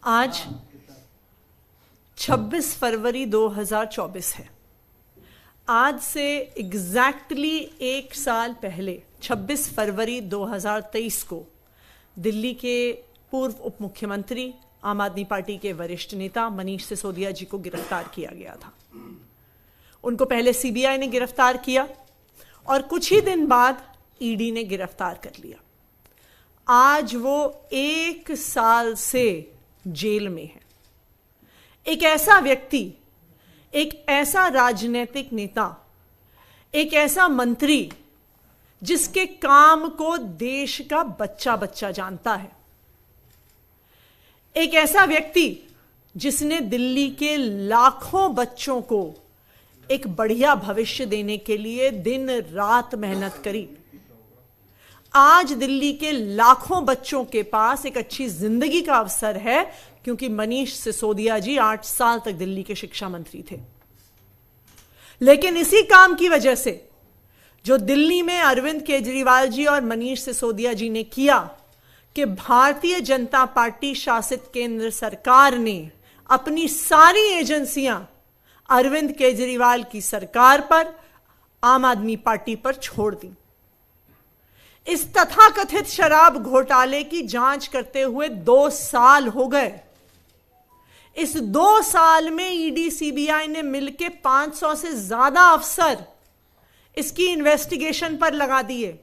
आज 26 फरवरी 2024 है। आज से एग्जैक्टली एक साल पहले 26 फरवरी 2023 को दिल्ली के पूर्व उप मुख्यमंत्री, आम आदमी पार्टी के वरिष्ठ नेता मनीष सिसोदिया जी को गिरफ्तार किया गया था। उनको पहले सीबीआई ने गिरफ्तार किया और कुछ ही दिन बाद ईडी ने गिरफ्तार कर लिया। आज वो 1 साल से जेल में है। एक ऐसा व्यक्ति, एक ऐसा राजनीतिक नेता, एक ऐसा मंत्री जिसके काम को देश का बच्चा बच्चा जानता है, एक ऐसा व्यक्ति जिसने दिल्ली के लाखों बच्चों को एक बढ़िया भविष्य देने के लिए दिन रात मेहनत करी। आज दिल्ली के लाखों बच्चों के पास एक अच्छी जिंदगी का अवसर है क्योंकि मनीष सिसोदिया जी 8 साल तक दिल्ली के शिक्षा मंत्री थे। लेकिन इसी काम की वजह से जो दिल्ली में अरविंद केजरीवाल जी और मनीष सिसोदिया जी ने किया कि भारतीय जनता पार्टी शासित केंद्र सरकार ने अपनी सारी एजेंसियां अरविंद केजरीवाल की सरकार पर, आम आदमी पार्टी पर छोड़ दी। इस तथाकथित शराब घोटाले की जांच करते हुए 2 साल हो गए। इस 2 साल में ईडी सीबीआई ने मिलकर 500 से ज्यादा अफसर इसकी इन्वेस्टिगेशन पर लगा दिए।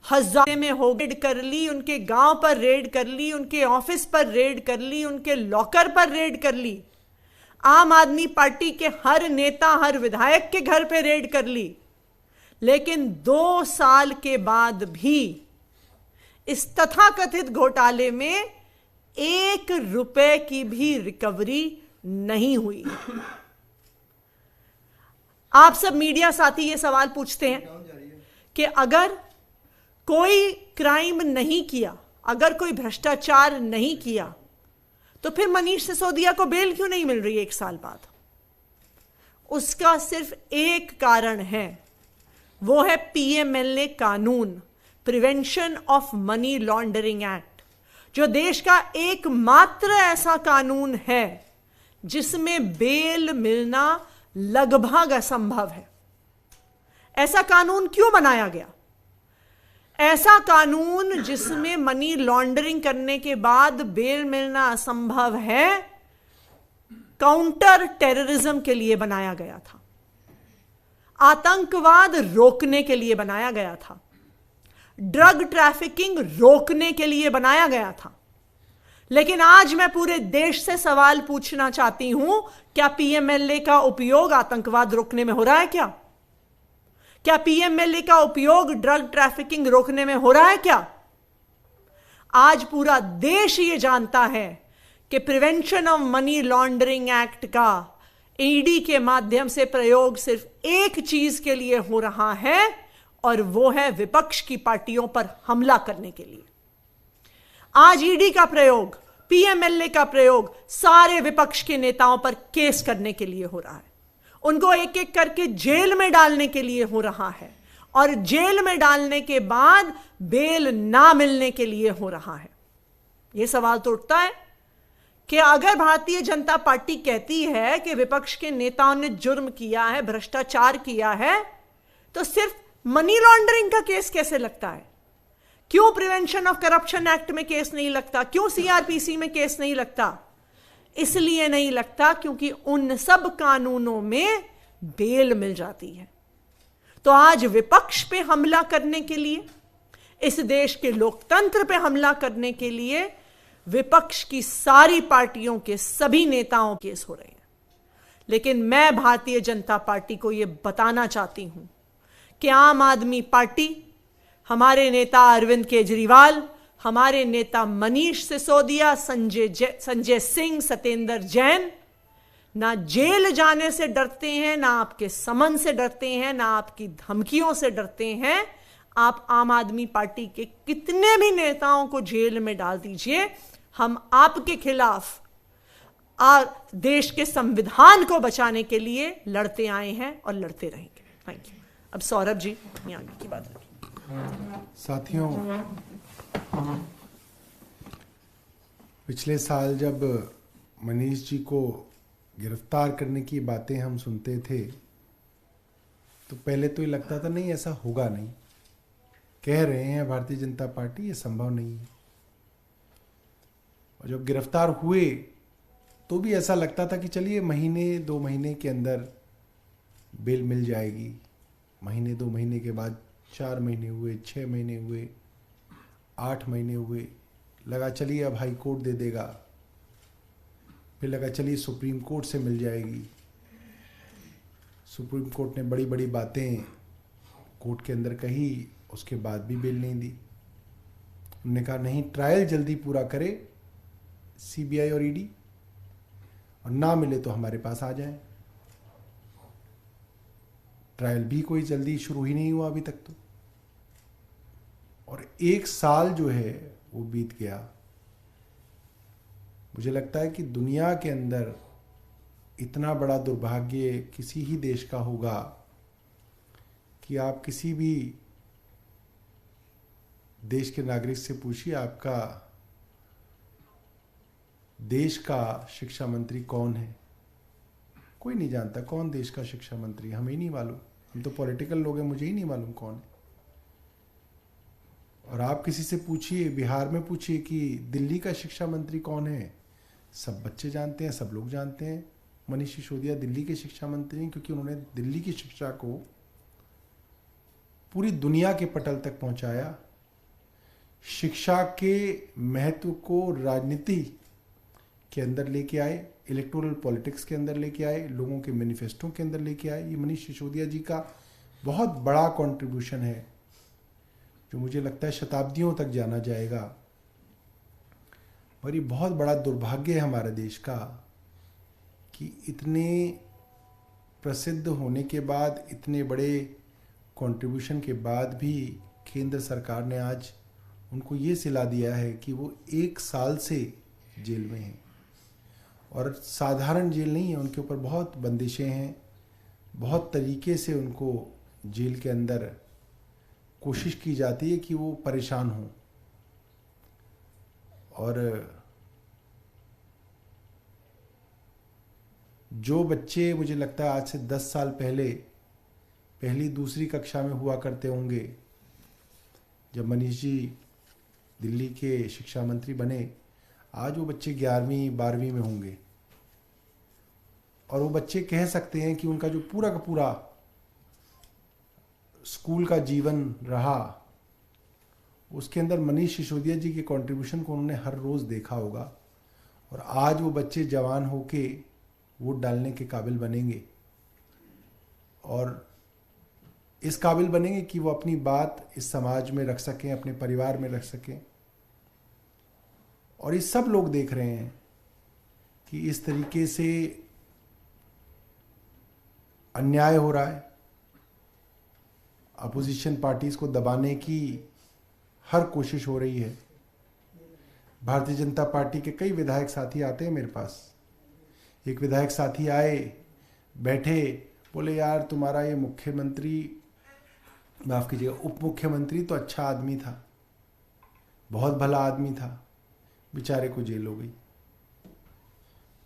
हजार में हो रेड कर ली, उनके गांव पर रेड कर ली, उनके ऑफिस पर रेड कर ली, उनके लॉकर पर रेड कर ली, आम आदमी पार्टी के हर नेता, हर विधायक के घर पे रेड कर ली। लेकिन 2 साल के बाद भी इस तथाकथित घोटाले में 1 रुपए की भी रिकवरी नहीं हुई। आप सब मीडिया साथी ये सवाल पूछते हैं कि अगर कोई क्राइम नहीं किया, अगर कोई भ्रष्टाचार नहीं किया, तो फिर मनीष सिसोदिया को बेल क्यों नहीं मिल रही 1 साल बाद? उसका सिर्फ एक कारण है, वो है पीएमएलए कानून, prevention of money laundering act, जो देश का एकमात्र ऐसा कानून है जिसमें बेल मिलना लगभग असंभव है। ऐसा कानून क्यों बनाया गया? ऐसा कानून जिसमें मनी लॉन्ड्रिंग करने के बाद बेल मिलना असंभव है, काउंटर टेररिज्म के लिए बनाया गया था, आतंकवाद रोकने के लिए बनाया गया था, ड्रग ट्रैफिकिंग रोकने के लिए बनाया गया था। लेकिन आज मैं पूरे देश से सवाल पूछना चाहती हूं, क्या पीएमएलए का उपयोग आतंकवाद रोकने में हो रहा है? क्या पीएमएलए का उपयोग ड्रग ट्रैफिकिंग रोकने में हो रहा है? क्या आज पूरा देश ये जानता है कि prevention of money laundering act का ईडी के माध्यम से प्रयोग सिर्फ एक चीज के लिए हो रहा है, और वो है विपक्ष की पार्टियों पर हमला करने के लिए। आज ईडी का प्रयोग, पीएमएलए का प्रयोग सारे विपक्ष के नेताओं पर केस करने के लिए हो रहा है, उनको एक एक करके जेल में डालने के लिए हो रहा है, और जेल में डालने के बाद बेल ना मिलने के लिए हो रहा है। यह सवाल तो उठता है कि अगर भारतीय जनता पार्टी कहती है कि विपक्ष के नेताओं ने जुर्म किया है, भ्रष्टाचार किया है, तो सिर्फ मनी लॉन्ड्रिंग का केस कैसे लगता है? क्यों प्रिवेंशन ऑफ करप्शन एक्ट में केस नहीं लगता? क्यों सीआरपीसी में केस नहीं लगता? इसलिए नहीं लगता क्योंकि उन सब कानूनों में बेल मिल जाती है। तो आज विपक्ष पे हमला करने के लिए, इस देश के लोकतंत्र पे हमला करने के लिए विपक्ष की सारी पार्टियों के सभी नेताओं केस हो रहे हैं। लेकिन मैं भारतीय जनता पार्टी को यह बताना चाहती हूं कि आम आदमी पार्टी, हमारे नेता अरविंद केजरीवाल, हमारे नेता मनीष सिसोदिया, संजय सिंह, सत्येंद्र जैन ना जेल जाने से डरते हैं, ना आपके समन से डरते हैं, ना आपकी धमकियों से डरते हैं। आप आम आदमी पार्टी के कितने भी नेताओं को जेल में डाल दीजिए, हम आपके खिलाफ देश के संविधान को बचाने के लिए लड़ते आए हैं और लड़ते रहेंगे। Thank you. अब सौरभ जी आगे की बात। 嗯 साथियों, पिछले साल जब मनीष जी को गिरफ्तार करने की बातें हम सुनते थे तो पहले तो ये लगता था नहीं ऐसा होगा नहीं, कह रहे हैं भारतीय जनता पार्टी ये संभव नहीं है। और जब गिरफ्तार हुए तो भी ऐसा लगता था कि चलिए महीने 2 महीने के अंदर बेल मिल जाएगी। महीने 2 महीने के बाद 4 महीने हुए, 6 महीने हुए, 8 महीने हुए, लगा चलिए अब हाई कोर्ट दे देगा, फिर लगा चलिए सुप्रीम कोर्ट से मिल जाएगी। सुप्रीम कोर्ट ने बड़ी बड़ी बातें कोर्ट के अंदर कही, उसके बाद भी बेल नहीं दी। उन्होंने कहा नहीं, ट्रायल जल्दी पूरा करे सीबीआई और ईडी, और ना मिले तो हमारे पास आ जाए। ट्रायल भी कोई जल्दी शुरू ही नहीं हुआ अभी तक तो, और 1 साल जो है वो बीत गया। मुझे लगता है कि दुनिया के अंदर इतना बड़ा दुर्भाग्य किसी ही देश का होगा कि आप किसी भी देश के नागरिक से पूछिए आपका देश का शिक्षा मंत्री कौन है, कोई नहीं जानता कौन देश का शिक्षा मंत्री, हमें ही नहीं मालूम। हम तो पॉलिटिकल लोग हैं, मुझे ही नहीं मालूम कौन है। और आप किसी से पूछिए, बिहार में पूछिए कि दिल्ली का शिक्षा मंत्री कौन है, सब बच्चे जानते हैं, सब लोग जानते हैं मनीष सिसोदिया दिल्ली के शिक्षा मंत्री हैं, क्योंकि उन्होंने दिल्ली की शिक्षा को पूरी दुनिया के पटल तक पहुंचाया। शिक्षा के महत्व को राजनीति के अंदर लेके आए, इलेक्टोरल पॉलिटिक्स के अंदर लेके आए, लोगों के मैनिफेस्टो के अंदर लेके आए। ये मनीष सिसोदिया जी का बहुत बड़ा कंट्रीब्यूशन है जो मुझे लगता है शताब्दियों तक जाना जाएगा। और ये बहुत बड़ा दुर्भाग्य है हमारे देश का कि इतने प्रसिद्ध होने के बाद, इतने बड़े कंट्रीब्यूशन के बाद भी केंद्र सरकार ने आज उनको ये सिला दिया है कि वो 1 साल से जेल में हैं। और साधारण जेल नहीं है, उनके ऊपर बहुत बंदिशें हैं, बहुत तरीके से उनको जेल के अंदर कोशिश की जाती है कि वो परेशान हों। और जो बच्चे मुझे लगता है आज से 10 साल पहले पहली दूसरी कक्षा में हुआ करते होंगे जब मनीष जी दिल्ली के शिक्षा मंत्री बने, आज वो बच्चे 11वीं 12वीं में होंगे। और वो बच्चे कह सकते हैं कि उनका जो पूरा का पूरा स्कूल का जीवन रहा, उसके अंदर मनीष सिसोदिया जी के कंट्रीब्यूशन को उन्होंने हर रोज़ देखा होगा। और आज वो बच्चे जवान होके वोट डालने के काबिल बनेंगे, और इस काबिल बनेंगे कि वो अपनी बात इस समाज में रख सकें, अपने परिवार में रख सकें। और ये सब लोग देख रहे हैं कि इस तरीके से अन्याय हो रहा है, अपोजिशन पार्टीज को दबाने की हर कोशिश हो रही है। भारतीय जनता पार्टी के कई विधायक साथी आते हैं मेरे पास। एक विधायक साथी आए, बैठे, बोले यार तुम्हारा ये मुख्यमंत्री, माफ कीजिएगा उप मुख्यमंत्री तो अच्छा आदमी था, बहुत भला आदमी था, बेचारे को जेल हो गई।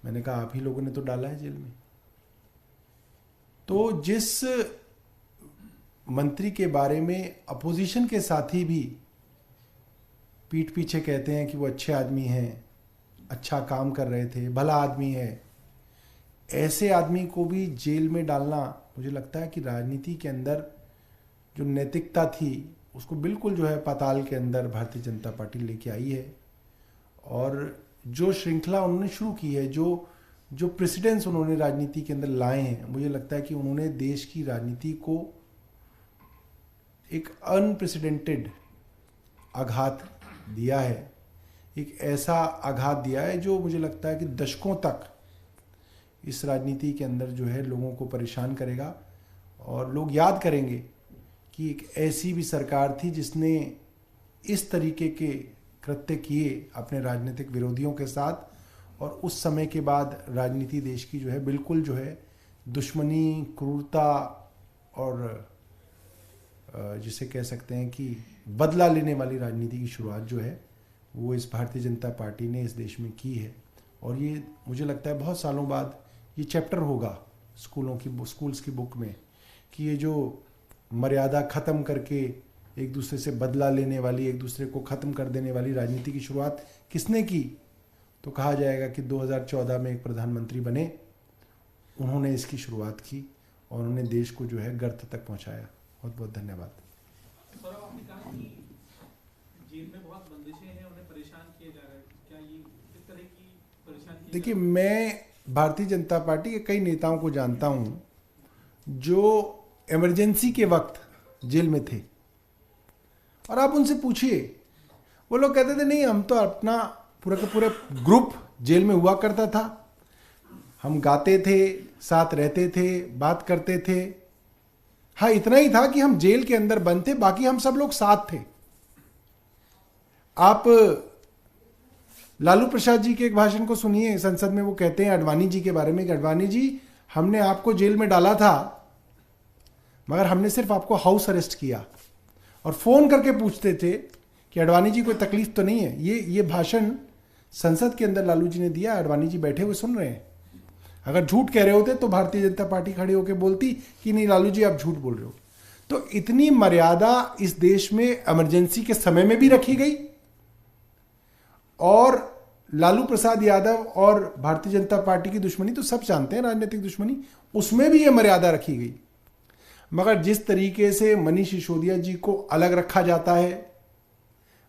मैंने कहा आप ही लोगों ने तो डाला है जेल में। तो जिस मंत्री के बारे में अपोजिशन के साथी भी पीठ पीछे कहते हैं कि वो अच्छे आदमी हैं, अच्छा काम कर रहे थे, भला आदमी है, ऐसे आदमी को भी जेल में डालना, मुझे लगता है कि राजनीति के अंदर जो नैतिकता थी उसको बिल्कुल जो है पाताल के अंदर भारतीय जनता पार्टी लेके आई है। और जो श्रृंखला उन्होंने शुरू की है, जो प्रेसिडेंस उन्होंने राजनीति के अंदर लाए हैं, मुझे लगता है कि उन्होंने देश की राजनीति को एक अनप्रेसिडेंटेड आघात दिया है, एक ऐसा आघात दिया है जो मुझे लगता है कि दशकों तक इस राजनीति के अंदर जो है लोगों को परेशान करेगा। और लोग याद करेंगे कि एक ऐसी भी सरकार थी जिसने इस तरीके के कृत्य किए अपने राजनीतिक विरोधियों के साथ, और उस समय के बाद राजनीति देश की जो है बिल्कुल जो है दुश्मनी, क्रूरता और जिसे कह सकते हैं कि बदला लेने वाली राजनीति की शुरुआत जो है वो इस भारतीय जनता पार्टी ने इस देश में की है। और ये मुझे लगता है बहुत सालों बाद ये चैप्टर होगा स्कूल्स की बुक में कि ये जो मर्यादा ख़त्म करके एक दूसरे से बदला लेने वाली, एक दूसरे को ख़त्म कर देने वाली राजनीति की शुरुआत किसने की, तो कहा जाएगा कि 2014 में एक प्रधानमंत्री बने, उन्होंने इसकी शुरुआत की और उन्होंने देश को जो है गर्त तक पहुंचाया। बहुत बहुत धन्यवाद। सौरभ, आपने कहा कि जेल में बहुत बंदिशें हैं, उन्हें परेशान किया जा रहा है, क्या ये किस तरह की परेशानी? देखिए, मैं भारतीय जनता पार्टी के कई नेताओं को जानता हूं जो इमरजेंसी के वक्त जेल में थे, और आप उनसे पूछिए, वो लोग कहते थे नहीं, हम तो अपना पूरा का पूरा ग्रुप जेल में हुआ करता था, हम गाते थे, साथ रहते थे, बात करते थे। हाँ, इतना ही था कि हम जेल के अंदर बंद थे, बाकी हम सब लोग साथ थे। आप लालू प्रसाद जी के एक भाषण को सुनिए संसद में, वो कहते हैं अडवाणी जी के बारे में कि अडवाणी जी, हमने आपको जेल में डाला था मगर हमने सिर्फ आपको हाउस अरेस्ट किया, और फोन करके पूछते थे कि अडवाणी जी कोई तकलीफ तो नहीं है। ये भाषण संसद के अंदर लालू जी ने दिया, अडवाणी जी बैठे हुए सुन रहे हैं। अगर झूठ कह रहे होते तो भारतीय जनता पार्टी खड़ी होकर बोलती कि नहीं लालू जी आप झूठ बोल रहे हो। तो इतनी मर्यादा इस देश में इमरजेंसी के समय में भी रखी गई, और लालू प्रसाद यादव और भारतीय जनता पार्टी की दुश्मनी तो सब जानते हैं, राजनीतिक दुश्मनी, उसमें भी यह मर्यादा रखी गई। मगर जिस तरीके से मनीष सिसोदिया जी को अलग रखा जाता है,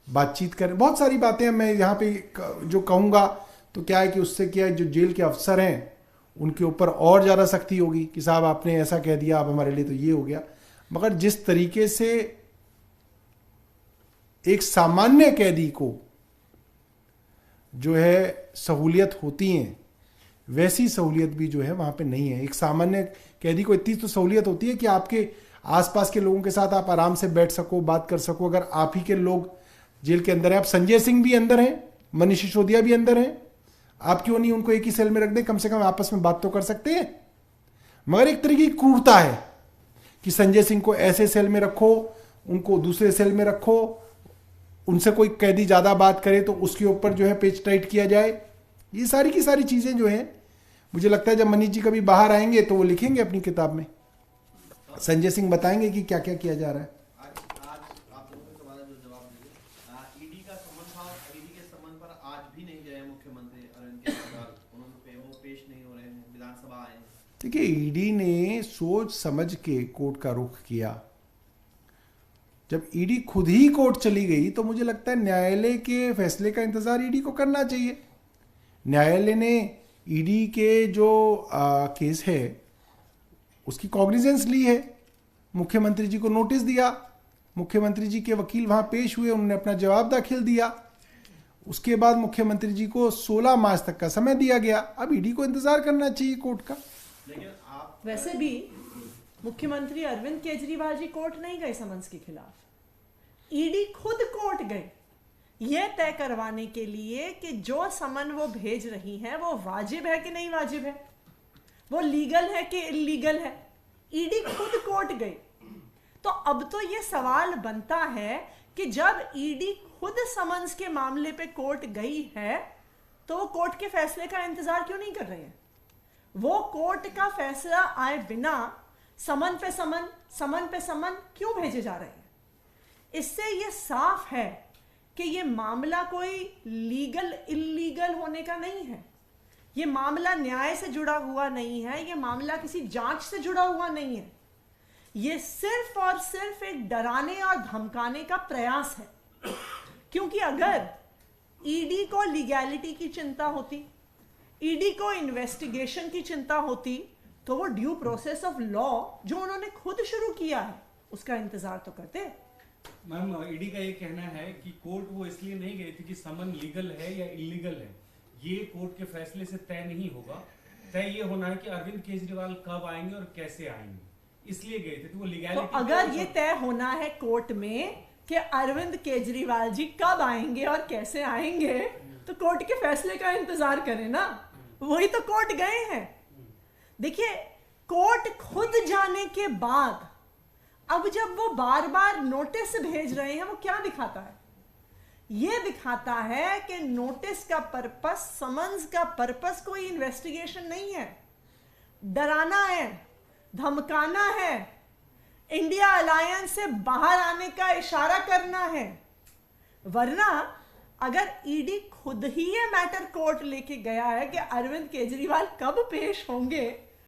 बातचीत करें, बहुत सारी बातें मैं यहाँ पे जो कहूँगा तो क्या है कि उससे क्या है, जो जेल के अफसर हैं उनके ऊपर और ज़्यादा सख्ती होगी कि साहब आपने ऐसा कह दिया, आप हमारे लिए तो ये हो गया। मगर जिस तरीके से एक सामान्य कैदी को जो है सहूलियत होती हैं, वैसी सहूलियत भी जो है वहाँ पे नहीं है। एक सामान्य कैदी को इतनी तो सहूलियत होती है कि आपके आसपास के लोगों के साथ आप आराम से बैठ सको, बात कर सको। अगर आप ही के लोग जेल के अंदर हैं, आप संजय सिंह भी अंदर हैं, मनीष सिसोदिया भी अंदर हैं, आप क्यों नहीं उनको एक ही सेल में रख दें, कम से कम आपस में बात तो कर सकते हैं। मगर एक तरह की क्रूरता है कि संजय सिंह को ऐसे सेल में रखो, उनको दूसरे सेल में रखो, उनसे कोई कैदी ज़्यादा बात करे तो उसके ऊपर जो है पेच टाइट किया जाए। ये सारी की सारी चीज़ें जो हैं, मुझे लगता है जब मनीष जी कभी बाहर आएंगे तो वो लिखेंगे अपनी किताब में, संजय सिंह बताएंगे कि क्या क्या किया जा रहा है। देखिए, ईडी ने सोच समझ के कोर्ट का रुख किया। जब ईडी खुद ही कोर्ट चली गई तो मुझे लगता है न्यायालय के फैसले का इंतजार ईडी को करना चाहिए। न्यायालय ने ईडी के जो केस है उसकी कॉग्निजेंस ली है, मुख्यमंत्री जी को नोटिस दिया, मुख्यमंत्री जी के वकील वहां पेश हुए, उन्होंने अपना जवाब दाखिल दिया। उसके बाद मुख्यमंत्री जी को 16 मार्च तक का समय दिया गया। अब ईडी को इंतजार करना चाहिए कोर्ट का। वैसे भी मुख्यमंत्री अरविंद केजरीवाल जी कोर्ट नहीं गए समन्स के खिलाफ, ईडी खुद कोर्ट गए यह तय करवाने के लिए कि जो समन वो भेज रही हैं वो वाजिब है कि नहीं वाजिब है, वो लीगल है कि इलीगल है। ईडी खुद कोर्ट गई। तो अब तो ये सवाल बनता है कि जब ईडी खुद समन्स के मामले पे कोर्ट गई है तो वो कोर्ट के फैसले का इंतजार क्यों नहीं कर रहे हैं? वो कोर्ट का फैसला आए बिना समन पे समन, समन पे समन क्यों भेजे जा रहे हैं? इससे ये साफ है कि ये मामला कोई लीगल इलीगल होने का नहीं है। ये मामला न्याय से जुड़ा हुआ नहीं है, ये मामला किसी जांच से जुड़ा हुआ नहीं है। ये सिर्फ और सिर्फ एक डराने और धमकाने का प्रयास है। क्योंकि अगर ईडी को लीगैलिटी की चिंता होती, ईडी को इन्वेस्टिगेशन की चिंता होती, तो वो ड्यू प्रोसेस ऑफ लॉ जो उन्होंने खुद शुरू किया है उसका इंतजार तो करते। मैम, ईडी का ये कहना है कि कोर्ट वो इसलिए नहीं गई थी कि समन लीगल है या इलीगल है, ये कोर्ट के फैसले से तय नहीं होगा। तय ये होना है कि अरविंद केजरीवाल कब आएंगे और कैसे आएंगे, इसलिए गए थे। तो वो लीगैलिटी, तो अगर ये तय होना है कोर्ट में कि अरविंद केजरीवाल जी कब आएंगे और कैसे आएंगे, तो कोर्ट के फैसले का इंतजार करें ना। वही तो कोर्ट गए हैं। देखिए, कोर्ट खुद जाने के बाद अब जब वो बार बार नोटिस भेज रहे हैं, वो क्या दिखाता है? ये दिखाता है कि नोटिस का पर्पस, समन्स का पर्पस कोई इन्वेस्टिगेशन नहीं है, डराना है, धमकाना है, इंडिया अलायंस से बाहर आने का इशारा करना है। वरना अगर ईडी खुद ही ये मैटर कोर्ट लेके गया है कि अरविंद केजरीवाल कब पेश होंगे,